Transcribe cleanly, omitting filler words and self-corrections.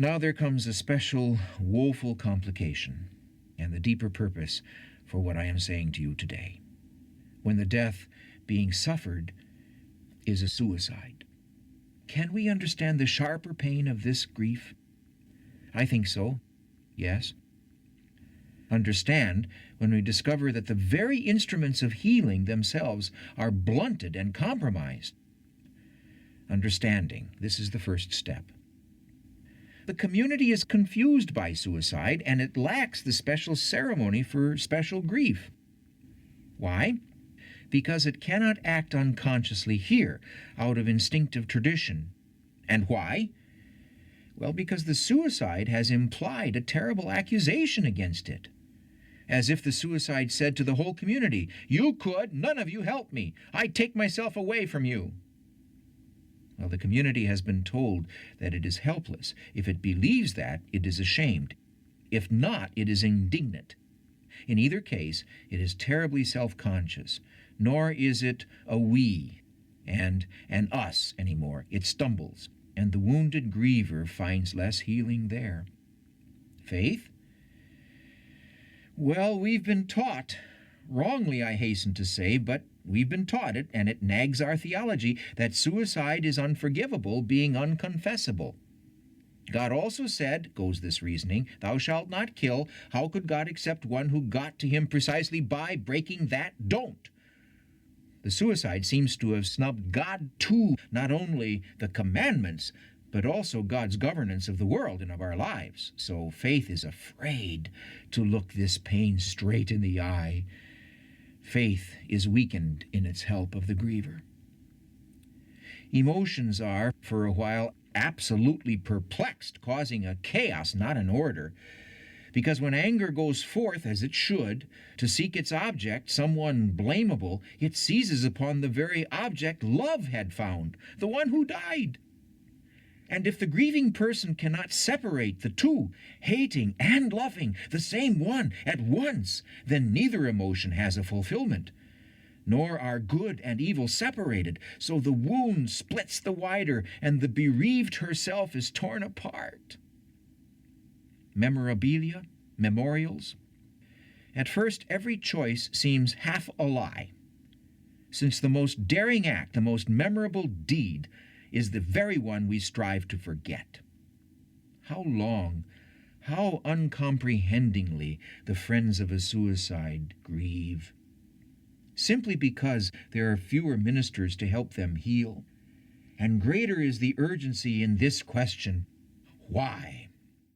Now there comes a special, woeful complication, and the deeper purpose for what I am saying to you today. When the death being suffered is a suicide. Can we understand the sharper pain of this grief? I think so, yes. Understand when we discover that the very instruments of healing themselves are blunted and compromised. Understanding, this is the first step. The community is confused by suicide, and it lacks the special ceremony for special grief. Why? Because it cannot act unconsciously here, out of instinctive tradition. And why? Well, because the suicide has implied a terrible accusation against it. As if the suicide said to the whole community, "You could, none of you help me. I take myself away from you." Well, the community has been told that it is helpless. If it believes that, it is ashamed. If not, it is indignant. In either case, it is terribly self-conscious, nor is it a we and an us anymore. It stumbles, and the wounded griever finds less healing there. Faith? Well, we've been taught, wrongly I hasten to say, but we've been taught it, and it nags our theology, that suicide is unforgivable, being unconfessable. God also said, goes this reasoning, "Thou shalt not kill." How could God accept one who got to him precisely by breaking that don't? The suicide seems to have snubbed God too, not only the commandments, but also God's governance of the world and of our lives. So faith is afraid to look this pain straight in the eye. Faith is weakened in its help of the griever. Emotions are, for a while, absolutely perplexed, causing a chaos, not an order. Because when anger goes forth, as it should, to seek its object, someone blamable, it seizes upon the very object love had found, the one who died. And if the grieving person cannot separate the two, hating and loving the same one at once, then neither emotion has a fulfillment. Nor are good and evil separated, so the wound splits the wider, and the bereaved herself is torn apart. Memorabilia, memorials. At first, every choice seems half a lie, since the most daring act, the most memorable deed, is the very one we strive to forget. How long, how uncomprehendingly the friends of a suicide grieve, simply because there are fewer ministers to help them heal. And greater is the urgency in this question, why?